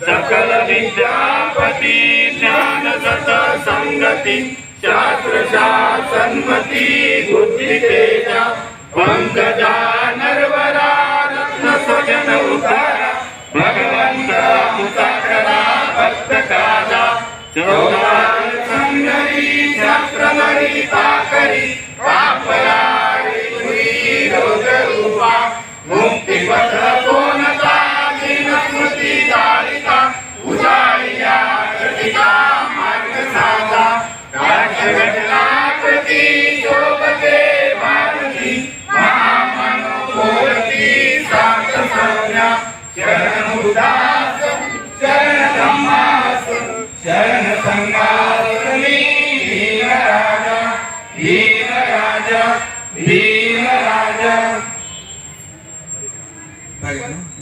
सकल विद्यापति ज्ञान सत संगति शास्त्र सन्मति बुद्धि तेजा पंकजा नरवरा रत्न सजन उतारा भगवंत मुसाकरा भक्त काजा चौदार संगरी शास्त्र ललिता करी पापयारी हुई रोग रूपा मुक्ति पथ कोनता दिन स्मृति दारिता उजाड़िया कृतिका मार्ग साधा घटना कृति शोभते भारती महामनोभूति सात संज्ञा शरण उदास शरण धम्मास शरण संगासनी भीम राजा भीम राजा भीम राजा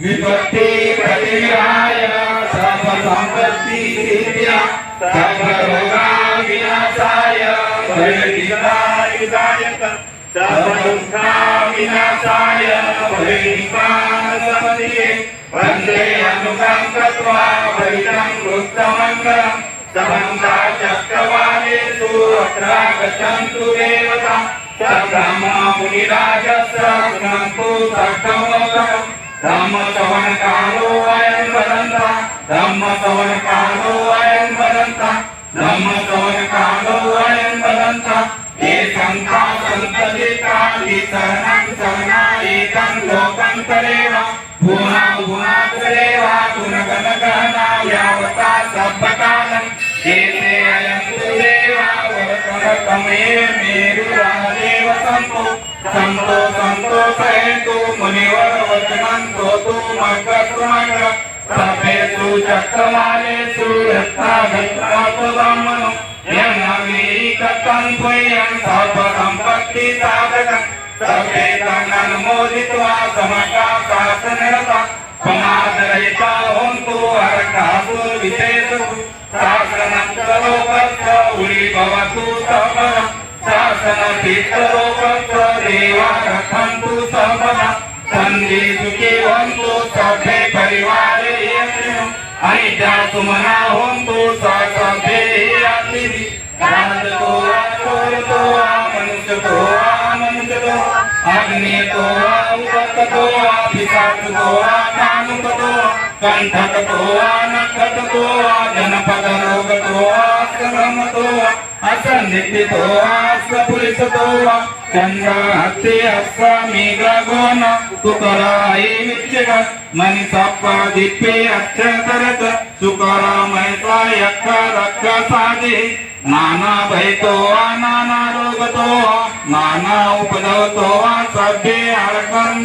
विपत्ति प्रतिहाय सर्व संपत्ति सिद्ध्या सर्व रोगा विनाशाय भयविदायक सर्व दुःखा विनाशाय भयनिपातपतिये वन्दे अनुकम्पत्वा भयं वृत्तमङ्गलं समन्ता चक्रवालेषु अत्र गच्छन्तु देवता ब्रह्मा मुनिराजस्य शृण्वन्तु सद्गमोक्तम् धम्म श्रवण कालो अयं वदन्ता धम्म श्रवण कालो अयं वदन्ता धम्म श्रवण कालो अयं वदन्ता ये संता संतलिता शरणं शरणायेतं लोकं तरेव भुवना भुवनात्रेव गुणगणगणना यावता सब्बकालं ये अयं देवा वरतमेव मेरुरादेव संतो संतो संतो सहेतु मुनिवर वचनंतो तु मग्गस्मग्र सभेषु चक्रवालेषु यथा धर्मनो यन्नवीकतं त्वयं सर्वसम्पत्ति साधकं सभेतं अनुमोदित्वा समकाशासनरता समादरयिता हन्तु अर्कासु विशेषु शासनं करोपस्य उरि भवतु सबलं शासन पितरोपस्य देवा रक्षन्तु सर्वदा सन्धि सुखी हन्तु सर्वे परिवारे अनिजा सुमना हन्तु सर्वे यातिरि राजतो आचोरतो मनुष्यतो मनुष्यतो अग्नितो उपततो पिशाचतो कानुपतो कंठकतो नखततो जनपद रोगतो आश्रमतो असन्निधितो आश्रपुलिसतो चंद्र हत्ति अस्वामी ग्रगोन तुकराई मिच्चिक मनि सप्पा दिप्पे अक्षरत सुकरा मैत्रा यक्ष रक्ष साधि नाना भयतो नाना रोगतो नाना उपदवतो सभ्ये हरकं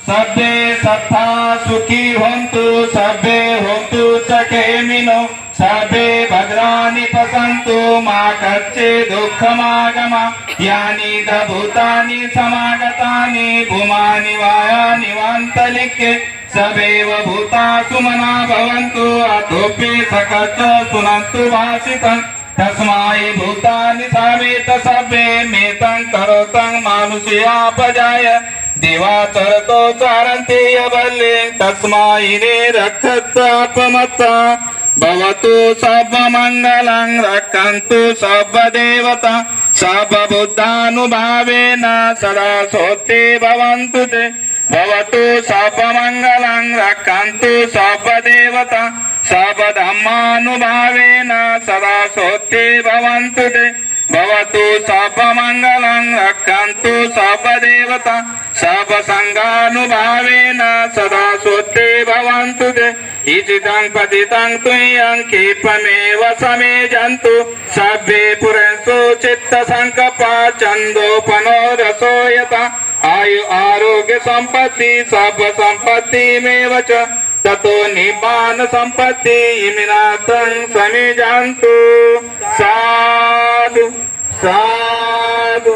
सभ्ये सत्ता सुखी हन्तु सभ्ये हन्तु चकेमिनो सभ्ये भद्राणि पसन्तु मा कच्चे दुःखमागम यानि भूतानि समागतानि भूमानि वायानि वान्तलिके सभैव भूता सुमना भवन्तु अतोऽपि सकच्च शृण्वन्तु भाषितं तस्मै भूतानि सावेत सभ्ये मेतं करोतं मानुषयापजाय दिवाचरतो चारन्ति यबल्ले तस्मै ने रक्षत्तापमत्ता भवतु सर्वमङ्गलं रक्षन्तु सर्वदेवता सर्वबुद्धानुभावेन सदा सोत्ते भवन्तु ते भवतु सर्वमङ्गलं रक्षन्तु सर्वदेवता सर्वधर्मानुभावेन सदा सोत्ते भवन्तु ते भवतु सर्वमङ्गलं रक्षन्तु सर्वदेवता सर्वसङ्गानुभावेन सदा स्वस्ति भवन्तु ते इचितं पतितं तुय्यं क्षिप्रमेव समे जन्तु सर्वे पुरंसु चित्तसङ्कल्पा छन्दोपनो रसो यथा आयु आरोग्य सम्पत्ति सर्व सम्पत्तिमेव च ततो निब्बान सम्पत्ति इमिनातं समे जन्तु साधु साधु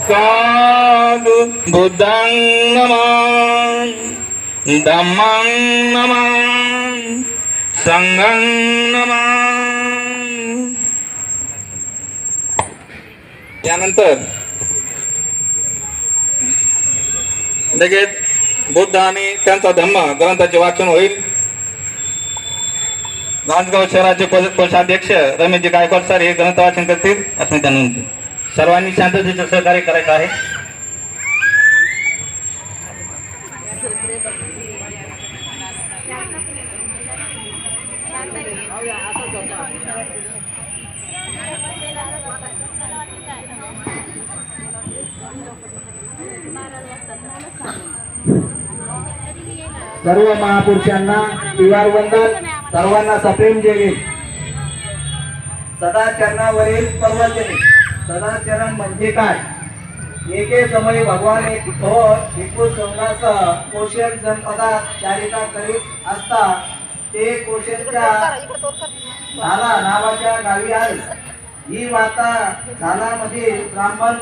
साधु बुद्धं नमामि धम्मं नमामि संघं नमामि. यानंतर लगेच बुद्ध आणि त्यांचा धम्म ग्रंथाचे वाचन होईल. गांजगाव शहराचे कोषाध्यक्ष रमेशजी गायकवाड सर हे ग्रंथ वाचन करतील. असं त्यांना सर्वांनी शांततेचे सहकार्य करायचं आहे. सर्व महापुरुषांना दिवार वंदन. सर्वांना सप्रेम जय भीम. सदाचरणावरील प्रवचने. सदाचरण म्हणजे काय? एके समयी भगवान एक थोर भिक्खू संघासह कोशल जनपदात चारिता करीत असता ते कोशलच्या झाला नावाच्या गावी आले. ही वार्ता झालामधील ब्राह्मण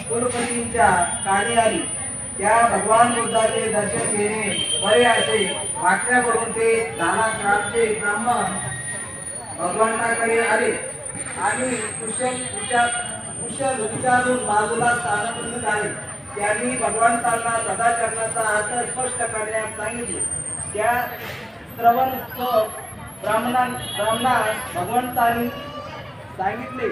कुलपतींच्या कानी आली. त्या भगवान बुद्धाचे दर्शन घेणे बरे असे वाटल्याकडून ते नाना ग्रामचे ब्राह्मण भगवानाकडे आले आणि कुशल विचारून बाजूला स्थानबद्ध झाले. त्यांनी भगवंतांना सदाचरणाचा अर्थ स्पष्ट करण्यास सांगितले. त्या श्रवण ब्राह्मणास भगवंतांनी सांगितले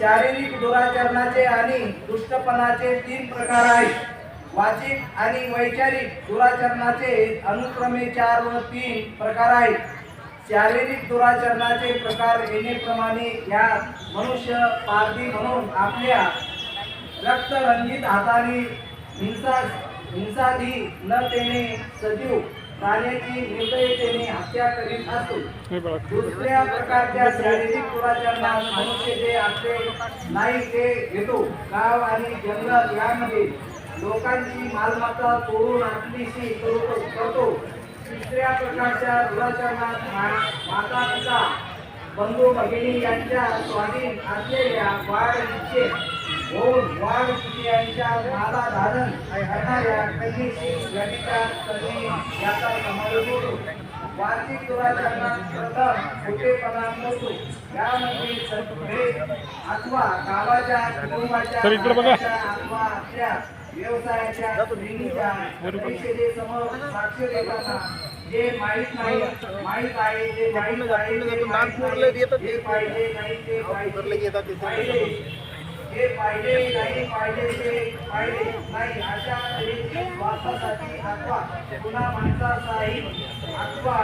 शारीरिक दुराचरणाचे आणि दुष्टपणाचे 3 प्रकार आहेत. वाचिक आणि वैचारिक दुराचरणाचे अनुक्रमे 4 व 3 प्रकार आहेत. शारीरिक दुराचरणाचे प्रकार येण्याप्रमाणे या मनुष्य पारधी म्हणून आपल्या रक्तरंजित हाताने हिंसाधीनतेने सजीव प्राण्याची निर्दयतेने हत्या करीत असतो. दुसऱ्या प्रकारच्या शारीरिक दुराचरणात मनुष्य जे आपले नाही ते घेतो. गाव आणि जंगल यामध्ये लोकांची मालमत्ता चोरून आपलीशी करतो. तिसऱ्या प्रकारच्या दुराचरणात माता पिता बंधू भगिनी यांच्या स्वाधीन असलेल्या वाढ इच्छे होऊन वाढ यांच्या माला धारण करणाऱ्या कन्येशी व्यभिचार करणे याचा समावेश होतो. वार्षिक दुराचरणात प्रथम खोटेपणा मोडतो. यामध्ये भेद अथवा गावाच्या कुटुंबाच्या अथवा आपल्या व्यवसायाच्या श्रेणीच्या परिषदे समोर साक्ष देताना जे माहीत नाही माहीत आहे जे माहीत आहे ते माहीत नाही जे पाहिजे नाही ते पाहिजे जे पाहिजे नाही पाहिजे ते पाहिजे नाही अशा तऱ्हेची स्वार्थासाठी अथवा पुन्हा माणसासाठी अथवा